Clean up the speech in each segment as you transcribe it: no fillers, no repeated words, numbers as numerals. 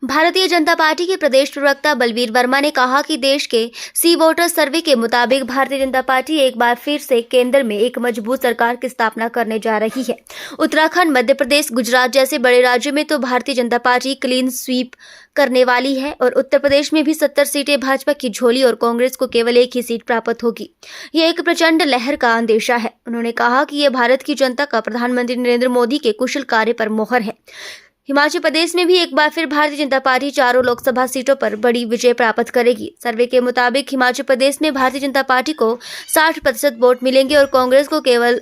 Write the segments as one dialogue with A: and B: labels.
A: Bharatiya Janata party के प्रदेश प्रवक्ता बलवीर वर्मा ने कहा कि देश के सी वोटर सर्वे के मुताबिक भारतीय जनता पार्टी एक बार फिर से केंद्र में एक मजबूत सरकार की स्थापना करने जा रही है। उत्तराखंड, मध्य प्रदेश, गुजरात जैसे बड़े राज्यों में तो Bharatiya Janata party clean sweep करने वाली है और उत्तर प्रदेश में भी 70 सीटें भाजपा की झोली और कांग्रेस को केवल एक ही सीट प्राप्त होगी। यह एक प्रचंड लहर का अंदेशा है। उन्होंने कहा कि यह भारत की जनता का प्रधानमंत्री नरेंद्र मोदी के कुशल कार्य पर मोहर है। हिमाचल प्रदेश में भी एक बार फिर भारतीय जनता पार्टी चारों लोकसभा सीटों पर बड़ी विजय प्राप्त करेगी। सर्वे के मुताबिक हिमाचल प्रदेश में भारतीय जनता पार्टी को 60% वोट मिलेंगे और कांग्रेस को केवल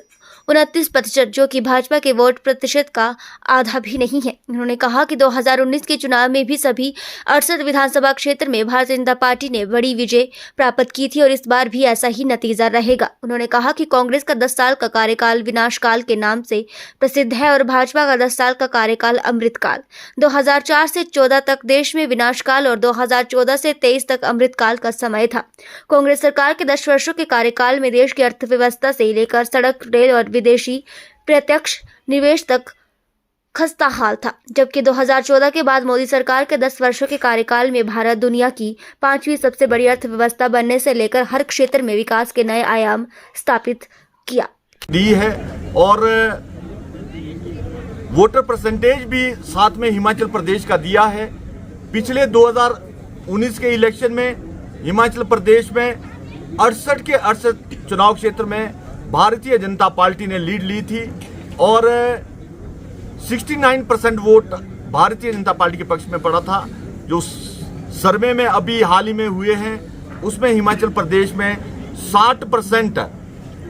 A: 29%, जो कि भाजपा के वोट प्रतिशत का आधा भी नहीं है। उन्होंने कहा कि 2019 के चुनाव में भी सभी 68 विधानसभा क्षेत्र में भारतीय जनता पार्टी ने बड़ी विजय प्राप्त की थी और इस बार भी ऐसा ही नतीजा रहेगा। उन्होंने कहा कि कांग्रेस का 10 साल का कार्यकाल विनाशकाल के नाम से प्रसिद्ध है और भाजपा का 10 साल का कार्यकाल अमृतकाल। 2004 से 14 तक देश में विनाशकाल और 2014 से 23 तक अमृतकाल का समय था। कांग्रेस सरकार के 10 वर्षों के कार्यकाल में देश की अर्थव्यवस्था से लेकर सड़क, रेल और विदेशी प्रत्यक्ष निवेश तक खस्ता हाल था, जबकि 2014 के बाद मोदी सरकार के 10 वर्षों के कार्यकाल में भारत दुनिया की 5वीं सबसे बड़ी अर्थव्यवस्था बनने से लेकर हर क्षेत्र में विकास के नए आयाम स्थापित किया
B: दी है। और वोटर परसेंटेज भी साथ में हिमाचल प्रदेश का दिया है। पिछले 2019 के इलेक्शन में हिमाचल प्रदेश में 68 के 68 चुनाव क्षेत्र में भारतीय जनता पार्टी ने लीड ली थी और 69% वोट भारतीय जनता पार्टी के पक्ष में पड़ा था। जो सर्वे में अभी हाल ही में हुए हैं उसमें हिमाचल प्रदेश में 60%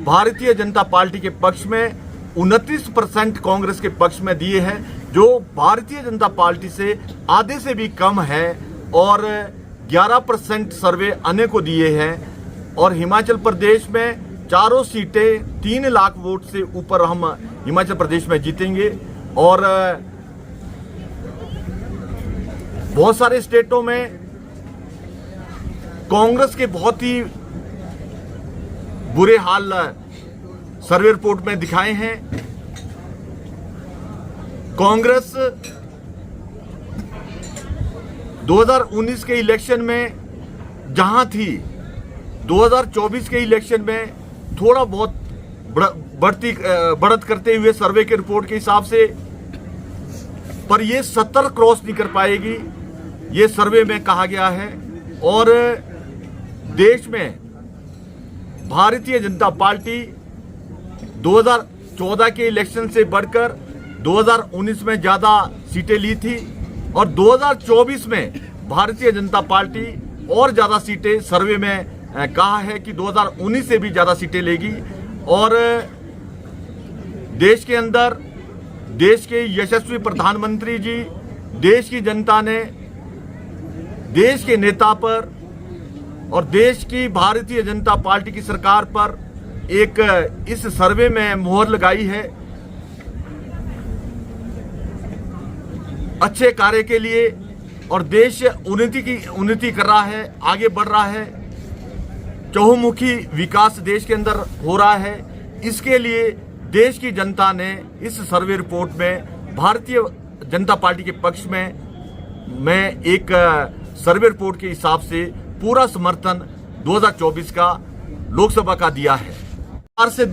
B: भारतीय जनता पार्टी के पक्ष में, 29% कांग्रेस के पक्ष में दिए हैं, जो भारतीय जनता पार्टी से आधे से भी कम है। और 11% सर्वे अन्य को दिए हैं। और हिमाचल प्रदेश में चारों सीटें 3 लाख वोट से ऊपर हम हिमाचल प्रदेश में जीतेंगे। और बहुत सारे स्टेटों में कांग्रेस के बहुत ही बुरे हाल सर्वे रिपोर्ट में दिखाए हैं। कांग्रेस 2019 के इलेक्शन में जहां थी, 2024 के इलेक्शन में थोड़ा बहुत बढ़त करते हुए सर्वे के रिपोर्ट के हिसाब से, पर ये 70 क्रॉस नहीं कर पाएगी, ये सर्वे में कहा गया है। और देश में भारतीय जनता पार्टी 2014 के इलेक्शन से बढ़कर 2019 में ज्यादा सीटें ली थी और 2024 में भारतीय जनता पार्टी और ज्यादा सीटें सर्वे में कहा है कि 2019 से भी ज्यादा सीटें लेगी। और देश के अंदर देश के यशस्वी प्रधानमंत्री जी, देश की जनता ने देश के नेता पर और देश की भारतीय जनता पार्टी की सरकार पर एक इस सर्वे में मोहर लगाई है अच्छे कार्य के लिए। और देश उन्नति कर रहा है, आगे बढ़ रहा है, चहुमुखी विकास देश के अंदर हो रहा है। इसके लिए देश की जनता ने इस सर्वे रिपोर्ट में भारतीय जनता पार्टी के पक्ष में एक सर्वे रिपोर्ट के हिसाब से पूरा समर्थन 2024 का लोकसभा का दिया है। 2004 से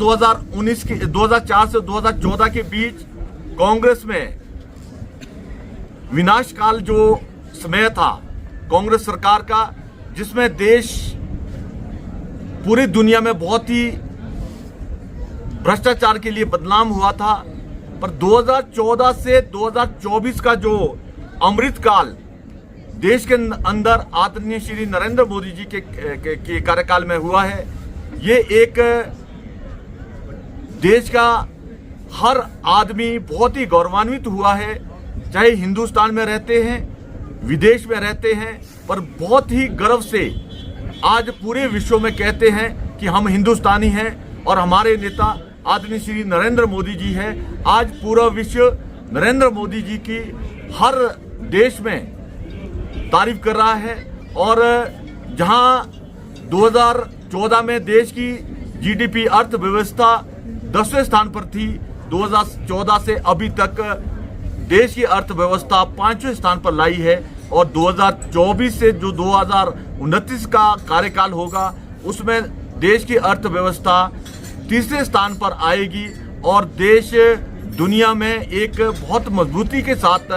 B: 2014 के बीच कांग्रेस में विनाशकाल जो समय था कांग्रेस सरकार का, जिसमें देश पूरी दुनिया में बहुत ही भ्रष्टाचार के लिए बदनाम हुआ था, पर 2014 से 2024 का जो अमृतकाल देश के अंदर आदरणीय श्री नरेंद्र मोदी जी के कार्यकाल में हुआ है, ये एक देश का हर आदमी बहुत ही गौरवान्वित हुआ है, चाहे हिंदुस्तान में रहते हैं, विदेश में रहते हैं, पर बहुत ही गर्व से आज पूरे विश्व में कहते हैं कि हम हिंदुस्तानी हैं और हमारे नेता आदरणीय श्री नरेंद्र मोदी जी हैं। आज पूरा विश्व नरेंद्र मोदी जी की हर देश में तारीफ कर रहा है। और जहां 2014 में देश की जीडीपी अर्थव्यवस्था 10वें स्थान पर थी, 2014 से अभी तक देश की अर्थव्यवस्था 5वें स्थान पर लाई है और 2024 से जो 2029 का कार्यकाल होगा उसमें देश की अर्थव्यवस्था तीसरे स्थान पर आएगी और देश दुनिया में एक बहुत मजबूती के साथ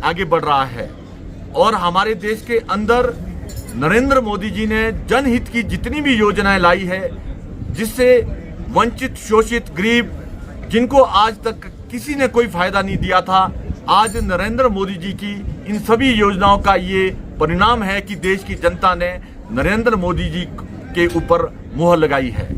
B: आगे बढ़ रहा है। और हमारे देश के अंदर नरेंद्र मोदी जी ने जनहित की जितनी भी योजनाएं लाई है, जिससे वंचित, शोषित, गरीब, जिनको आज तक किसी ने कोई फायदा नहीं दिया था, आज नरेंद्र मोदी जी की इन सभी योजनाओं का ये परिणाम है कि देश की जनता ने नरेंद्र मोदी जी के ऊपर मुहर लगाई है।